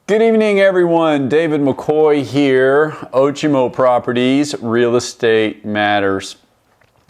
Good evening, everyone. David McCoy here, Ochimo Properties, Real Estate Matters.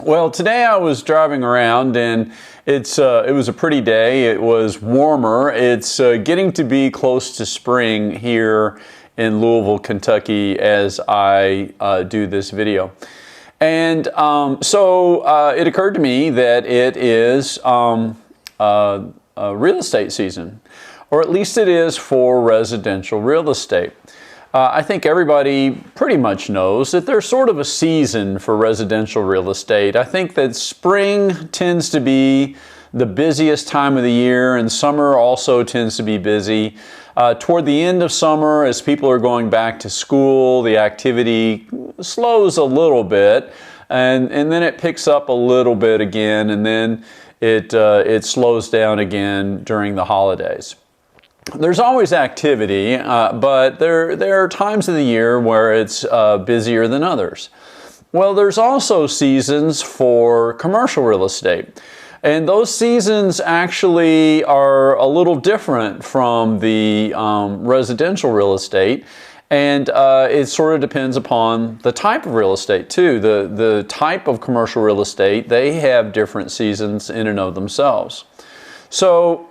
Well, today I was driving around and it was a pretty day. It was warmer. It's getting to be close to spring here in Louisville, Kentucky as I do this video. And so it occurred to me that it is real estate season. Or at least it is for residential real estate. I think everybody pretty much knows that there's sort of a season for residential real estate. I think that spring tends to be the busiest time of the year, and summer also tends to be busy. Toward the end of summer, as people are going back to school, the activity slows a little bit, and then it picks up a little bit again, and then it slows down again during the holidays. There's always activity, but there are times of the year where it's busier than others. Well, there's also seasons for commercial real estate. And those seasons actually are a little different from the residential real estate. And it sort of depends upon the type of real estate too. The type of commercial real estate, they have different seasons in and of themselves. So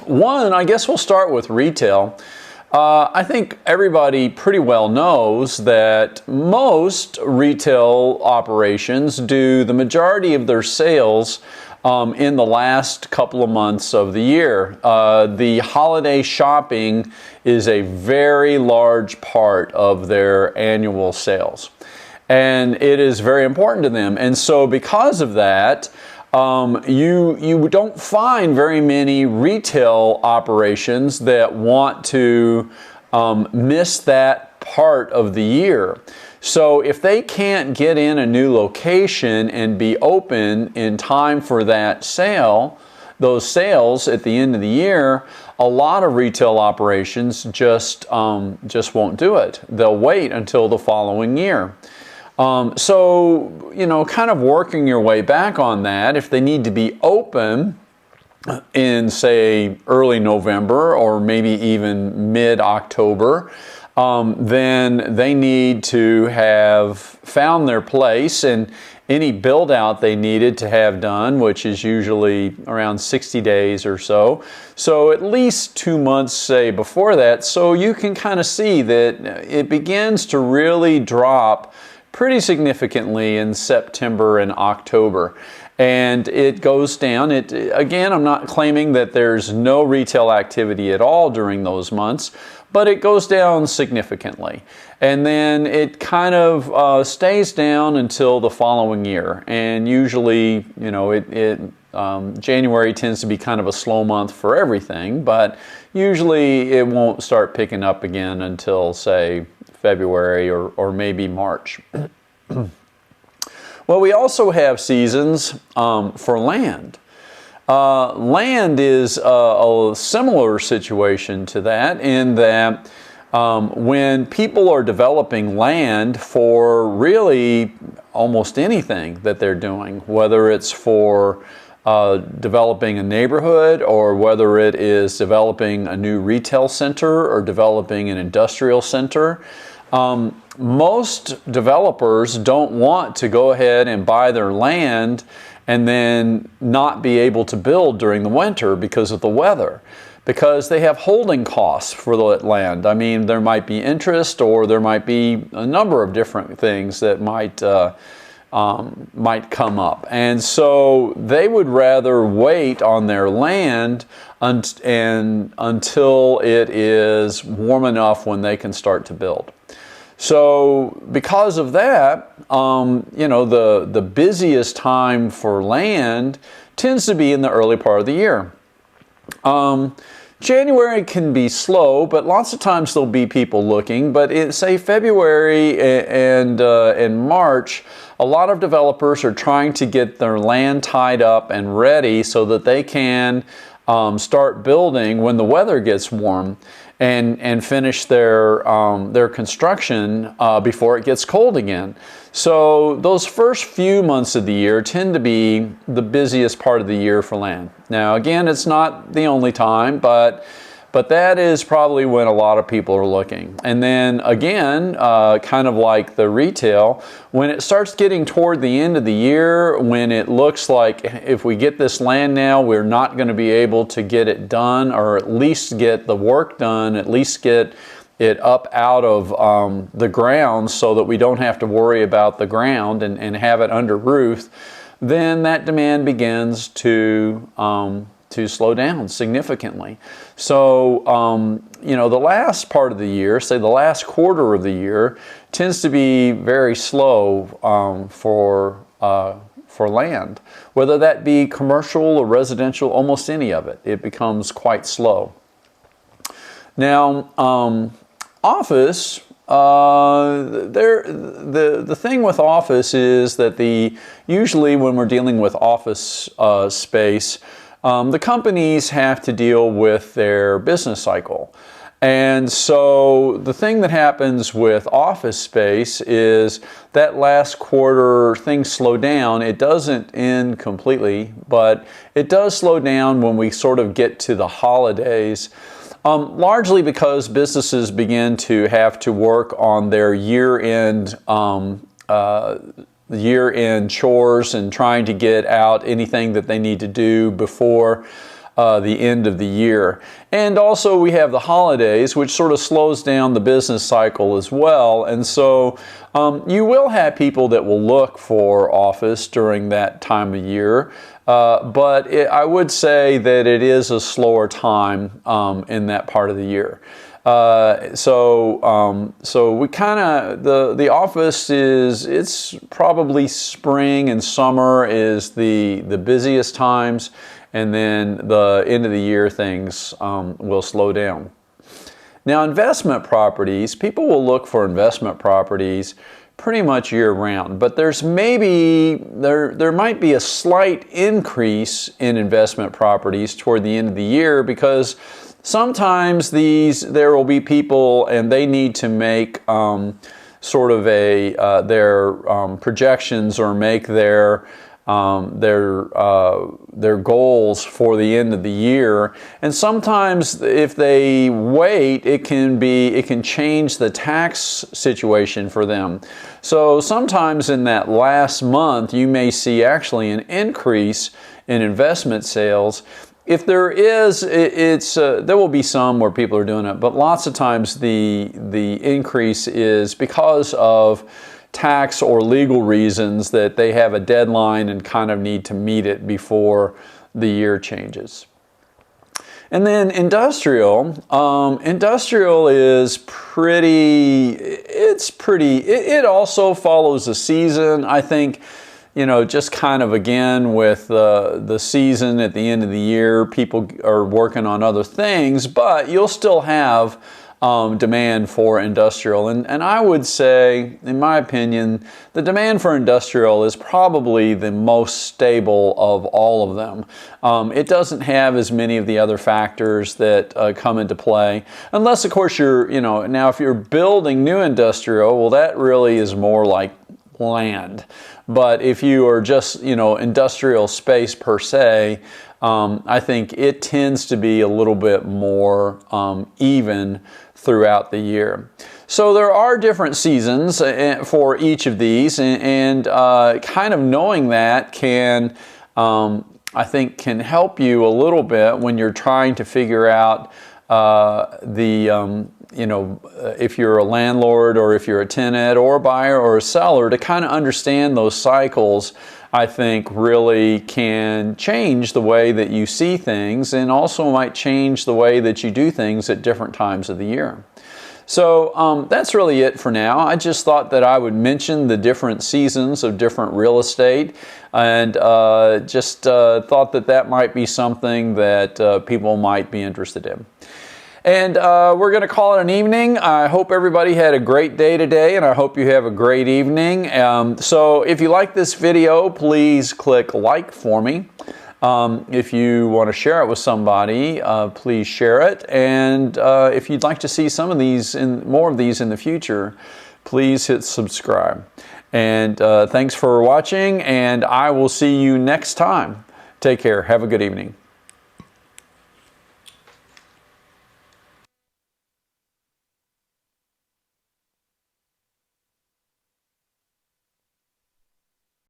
one, I guess we'll start with retail. I think everybody pretty well knows that most retail operations do the majority of their sales in the last couple of months of the year. The holiday shopping is a very large part of their annual sales, and it is very important to them. And so because of that, you don't find very many retail operations that want to miss that part of the year. So if they can't get in a new location and be open in time for that sale, those sales at the end of the year, a lot of retail operations just won't do it. They'll wait until the following year. So, you know, kind of working your way back on that, if they need to be open in, say, early November or maybe even mid-October, then they need to have found their place, and any build out they needed to have done, which is usually around 60 days or so. So at least 2 months, say, before that, so you can kind of see that it begins to really drop pretty significantly in September and October. And it goes down. Again, I'm not claiming that there's no retail activity at all during those months, but it goes down significantly. And then it kind of stays down until the following year. And usually, you know, January tends to be kind of a slow month for everything, but usually it won't start picking up again until, say, February or maybe March. Well, we also have seasons for land. Land is a similar situation to that, in that when people are developing land for really almost anything that they're doing, whether it's for developing a neighborhood, or whether it is developing a new retail center or developing an industrial center, most developers don't want to go ahead and buy their land and then not be able to build during the winter because of the weather, because they have holding costs for the land. I mean, there might be interest, or there might be a number of different things that might come up. And so they would rather wait on their land until it is warm enough when they can start to build. So because of that, you know, the busiest time for land tends to be in the early part of the year. January can be slow, but lots of times there'll be people looking. But say February and March, a lot of developers are trying to get their land tied up and ready so that they can start building when the weather gets warm, and finish their construction before it gets cold again. So those first few months of the year tend to be the busiest part of the year for land. Now again, it's not the only time, but But that is probably when a lot of people are looking. And then again, kind of like the retail, when it starts getting toward the end of the year, when it looks like if we get this land now, we're not going to be able to get it done, or at least get the work done, at least get it up out of the ground so that we don't have to worry about the ground and have it under roof, then that demand begins to slow down significantly. So, you know, the last part of the year, say the last quarter of the year, tends to be very slow for land. Whether that be commercial or residential, almost any of it, it becomes quite slow. Now, office, the thing with office is that usually when we're dealing with office space, the companies have to deal with their business cycle. And so the thing that happens with office space is that last quarter things slow down. It doesn't end completely, but it does slow down when we sort of get to the holidays. Largely because businesses begin to have to work on their year-end chores and trying to get out anything that they need to do before the end of the year. And also we have the holidays, which sort of slows down the business cycle as well. And so you will have people that will look for office during that time of year. But I would say that it is a slower time in that part of the year. So we kind of, the office it's probably spring and summer is the busiest times, and then the end of the year things will slow down. Now, investment properties, people will look for investment properties pretty much year round, but there might be a slight increase in investment properties toward the end of the year, because sometimes there will be people and they need to make sort of their projections, or make their goals for the end of the year. And sometimes if they wait, it can change the tax situation for them. So sometimes in that last month, you may see actually an increase in investment sales. If there is, there will be some where people are doing it, but lots of times the increase is because of tax or legal reasons, that they have a deadline and kind of need to meet it before the year changes. And then industrial is it also follows the season. I think, you know, just kind of again with the season at the end of the year, people are working on other things, but you'll still have demand for industrial. And I would say, in my opinion, the demand for industrial is probably the most stable of all of them. It doesn't have as many of the other factors that come into play, unless of course now if you're building new industrial, well, that really is more like land. But if you are just, industrial space per se, I think it tends to be a little bit more even throughout the year. So there are different seasons for each of these, and kind of knowing that can, I think, can help you a little bit when you're trying to figure out if you're a landlord, or if you're a tenant or a buyer or a seller, to kind of understand those cycles. I think really can change the way that you see things, and also might change the way that you do things at different times of the year. So that's really it for now. I just thought that I would mention the different seasons of different real estate, and just thought that might be something that people might be interested in. And we're going to call it an evening. I hope everybody had a great day today, and I hope you have a great evening. So if you like this video, please click like for me. If you want to share it with somebody, please share it. And if you'd like to see more of these in the future, please hit subscribe. And thanks for watching, and I will see you next time. Take care. Have a good evening.